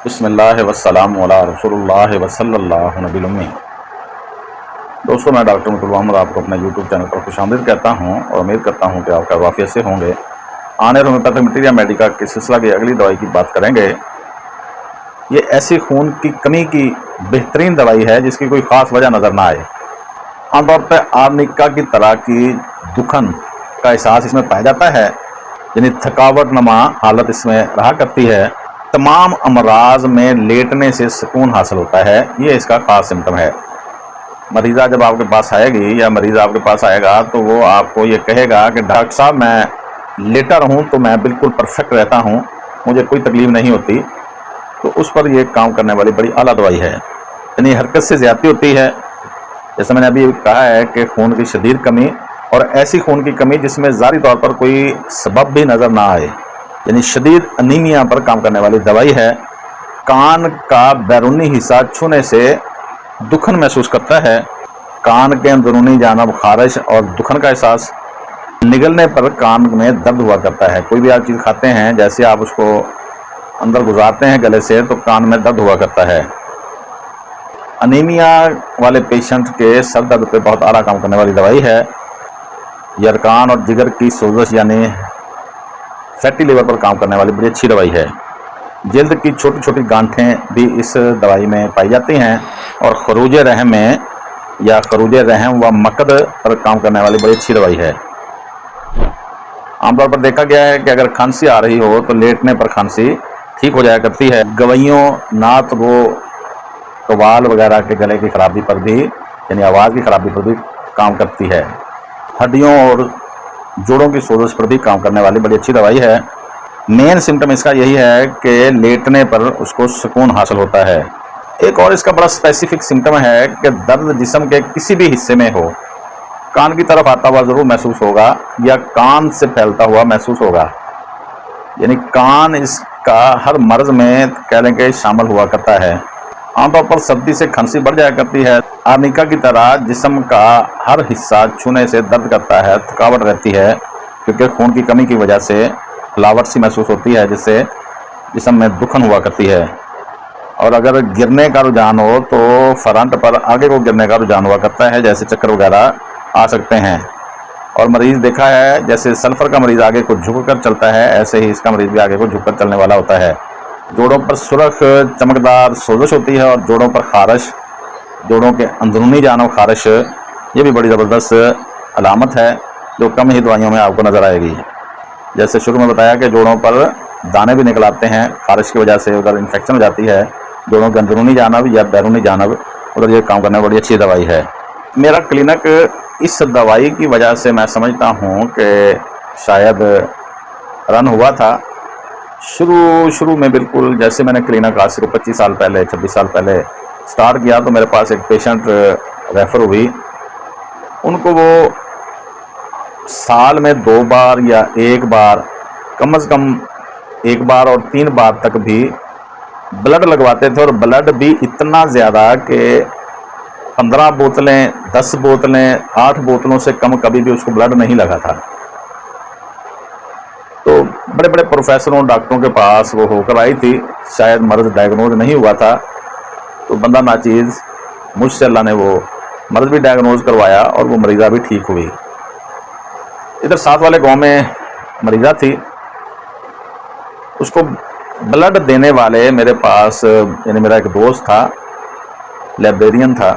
बिस्मिल्लाह वस्सलामु अला रसूलुल्लाह वसल्लल्लाहु नबिल उम्मी। दोस्तों, मैं डॉक्टर मुतुल मोहम्मद आपको अपने यूट्यूब चैनल पर खुशामदीद कहता हूं और उम्मीद करता हूं कि आप वाफियत से होंगे। आने होम्योपैथिक मटीरियल मेडिका के सिलसिला की अगली दवाई की बात करेंगे। ये ऐसी खून की कमी की बेहतरीन दवाई है जिसकी कोई ख़ास वजह नज़र ना आए। आमतौर पर आर्निका की तरह की दुखन का एहसास इसमें पाया जाता है, यानी थकावट नमा हालत इसमें रहा करती है। तमाम अमराज में लेटने से सुकून हासिल होता है, ये इसका ख़ास सिम्टम है। मरीज़ा जब आपके पास आएगी या मरीज़ आपके पास आएगा तो वो आपको ये कहेगा कि डॉक्टर साहब, मैं लेटा रहूं तो मैं बिल्कुल परफेक्ट रहता हूं, मुझे कोई तकलीफ़ नहीं होती। तो उस पर ये काम करने वाली बड़ी आला दवाई है। यानी हरकत से ज़्यादती होती है, जैसे मैंने अभी कहा है कि खून की शदीद कमी, और ऐसी खून की कमी जिसमें ज़ाहिरी तौर पर कोई सबब भी नज़र ना आए, यानी शदीद अनीमिया पर काम करने वाली दवाई है। कान का बैरूनी हिस्सा छूने से दुखन महसूस करता है, कान के अंदरूनी जानब खारिश और दुखन का एहसास, निगलने पर कान में दर्द हुआ करता है। कोई भी आप चीज़ खाते हैं, जैसे आप उसको अंदर गुजारते हैं गले से, तो कान में दर्द हुआ करता है। अनीमिया वाले पेशेंट के सर दर्द पे बहुत आला काम करने वाली दवाई है। यरकान और जिगर की सोजश यानी फैटी लिवर पर काम करने वाली बड़ी अच्छी दवाई है। जल्द की छोटी छोटी गांठें भी इस दवाई में पाई जाती हैं, और खरूज रहम में या खरूज रहम व मकद पर काम करने वाली बड़ी अच्छी दवाई है। आमतौर पर देखा गया है कि अगर खांसी आ रही हो तो लेटने पर खांसी ठीक हो जाया करती है। गवैयों, नात वो कवाल वगैरह के गले की खराबी पर भी, यानी आवाज़ की खराबी पर भी काम करती है। हड्डियों और जोड़ों की सोजश पर भी काम करने वाली बड़ी अच्छी दवाई है। मेन सिम्टम इसका यही है कि लेटने पर उसको सुकून हासिल होता है। एक और इसका बड़ा स्पेसिफिक सिम्टम है कि दर्द जिस्म के किसी भी हिस्से में हो, कान की तरफ आता हुआ ज़रूर महसूस होगा या कान से फैलता हुआ महसूस होगा। यानी कान इसका हर मर्ज में कह लें कि शामिल हुआ करता है। आमतौर पर सर्दी से खांसी बढ़ जाया करती है। आर्निका की तरह जिस्म का हर हिस्सा छूने से दर्द करता है, थकावट रहती है, क्योंकि खून की कमी की वजह से फलावट सी महसूस होती है, जिससे जिस्म में दुखन हुआ करती है। और अगर गिरने का रुझान हो तो फ्रंट पर आगे को गिरने का रुझान हुआ करता है, जैसे चक्कर वगैरह आ सकते हैं। और मरीज़ देखा है, जैसे सल्फ़र का मरीज़ आगे को झुक कर चलता है, ऐसे ही इसका मरीज़ भी आगे को झुक कर चलने वाला होता है। जोड़ों पर सुरख चमकदार सोजश होती है, और जोड़ों पर खारिश, जोड़ों के अंदरूनी जानब खारिश, ये भी बड़ी ज़बरदस्त अलामत है जो कम ही दवाइयों में आपको नज़र आएगी। जैसे शुरू में बताया कि जोड़ों पर दाने भी निकल आते हैं खारिश की वजह से, उधर इन्फेक्शन हो जाती है जोड़ों के अंदरूनी जानब या बैरूनी जानब, उधर ये काम करने वाली अच्छी दवाई है। मेरा क्लिनिक इस दवाई की वजह से मैं समझता हूँ कि शायद रन हुआ था शुरू में। बिल्कुल जैसे मैंने क्लिनिक आज से 25 साल पहले, 26 साल पहले स्टार्ट किया, तो मेरे पास एक पेशेंट रेफ़र हुई। उनको वो साल में 2 बार या 1 बार, कम से कम 1 बार और 3 बार तक भी ब्लड लगवाते थे, और ब्लड भी इतना ज़्यादा कि 15 बोतलें, 10 बोतलें, 8 बोतलों से कम कभी भी उसको ब्लड नहीं लगा था। तो बड़े बड़े प्रोफेसरों, डॉक्टरों के पास वो होकर आई थी, शायद मर्ज़ डायग्नोज नहीं हुआ था, तो बंदा नाचीज़, मुझसे अल्लाह ने वो मर्ज़ भी डायग्नोज करवाया और वो मरीज़ा भी ठीक हुई। इधर साथ वाले गांव में मरीज़ा थी, उसको ब्लड देने वाले मेरे पास, यानी मेरा एक दोस्त था, लाइब्रेरियन था,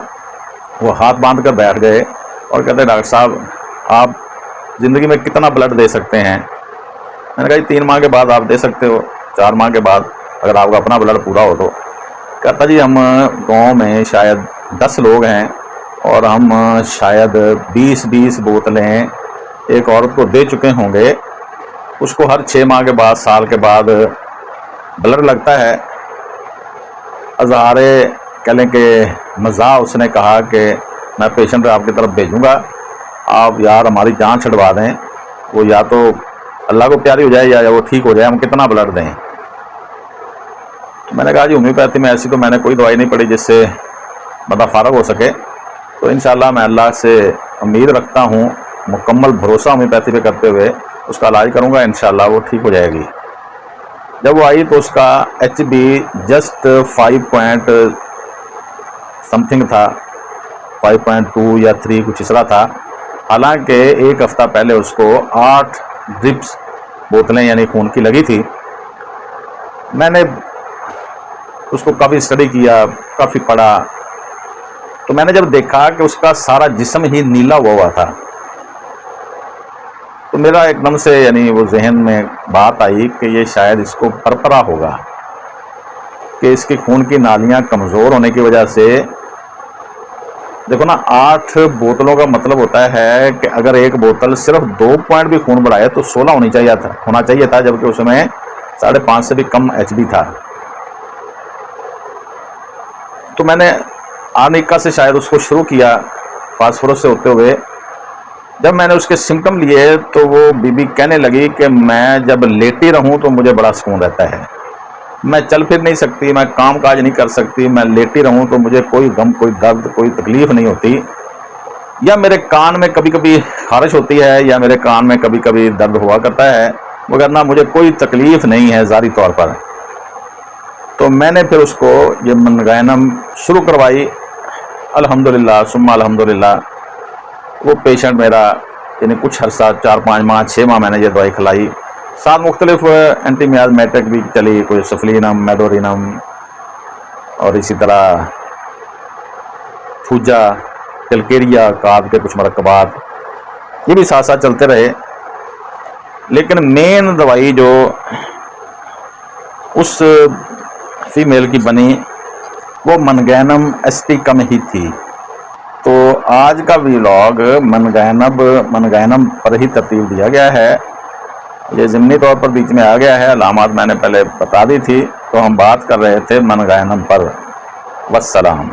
वो हाथ बांध कर बैठ गए और कहते, डॉक्टर साहब आप ज़िंदगी में कितना ब्लड दे सकते हैं? मैंने कहा 3 माह के बाद आप दे सकते हो, 4 माह के बाद, अगर आपका अपना ब्लड पूरा हो तो। कहता जी हम गांव में शायद 10 लोग हैं और हम शायद 20-20 बोतलें एक औरत को दे चुके होंगे, उसको हर 6 माह के बाद, साल के बाद ब्लड लगता है। अज़हारे कह लें कि मज़ा उसने कहा कि मैं पेशेंट आपकी तरफ भेजूँगा, आप यार हमारी जान छुड़वा दें, वो या तो अल्लाह को प्यारी हो जाए या वो ठीक हो जाए, हम कितना ब्लड दें। मैंने कहा जी होम्योपैथी में ऐसी तो मैंने कोई दवाई नहीं पड़ी जिससे बंदा फारग हो सके, तो इंशाल्लाह मैं अल्लाह से उम्मीद रखता हूँ, मुकम्मल भरोसा होम्योपैथी पे करते हुए उसका इलाज करूँगा, इंशाल्लाह वो ठीक हो जाएगी। जब वो आई तो उसका HB जस्ट 5 पॉइंट समथिंग था, 5.2 या 3 कुछ इस तरह था। हालांकि एक हफ्ता पहले उसको 8 ड्रिप्स बोतलें यानी खून की लगी थी। मैंने उसको काफ़ी स्टडी किया, काफ़ी पढ़ा, तो मैंने जब देखा कि उसका सारा जिस्म ही नीला हुआ था, तो मेरा एकदम से यानी वो जहन में बात आई कि ये शायद इसको फरफरा होगा, कि इसकी खून की नालियां कमज़ोर होने की वजह से। देखो ना, 8 बोतलों का मतलब होता है कि अगर एक बोतल सिर्फ 2 पॉइंट भी खून बढ़ाए तो 16 होना चाहिए था, जबकि उसमें 5.5 से भी कम HB था। तो मैंने आर्निका से शायद उसको शुरू किया, फास्फोरस से होते हुए। जब मैंने उसके सिम्टम लिए तो वो बीबी कहने लगी कि मैं जब लेटी रहूं तो मुझे बड़ा सुकून रहता है, मैं चल फिर नहीं सकती, मैं काम काज नहीं कर सकती, मैं लेटी रहूं तो मुझे कोई गम, कोई दर्द, कोई तकलीफ नहीं होती, या मेरे कान में कभी कभी खारिश होती है या मेरे कान में कभी कभी दर्द हुआ करता है, मगर ना मुझे कोई तकलीफ नहीं है ज़ाती तौर पर। तो मैंने फिर उसको ये मनगैनम शुरू करवाई। अल्हम्दुलिल्लाह सुम्मा अल्हम्दुलिल्लाह, वो पेशेंट मेरा यानी कुछ अर्सा 4-5 माह 6 माह मैंने ये दवाई खिलाई। 7 मुख्तलिफ एंटी मियाज़मेटिक भी चली, कोई सफलीनम, मेडोरिनम और इसी तरह फूजा, कैलकेरिया, काद के कुछ मरकबात, ये भी साथ साथ चलते रहे। लेकिन मेन दवाई जो उस फीमेल की बनी वो मनगैनम एस्टिकम ही थी। तो आज का व्लॉग मनगैनम पर ही तरतीब दिया गया है। ये ज़िमनी तौर पर बीच में आ गया है, अलामात मैंने पहले बता दी थी। तो हम बात कर रहे थे मनगैनम पर। वस्सलाम।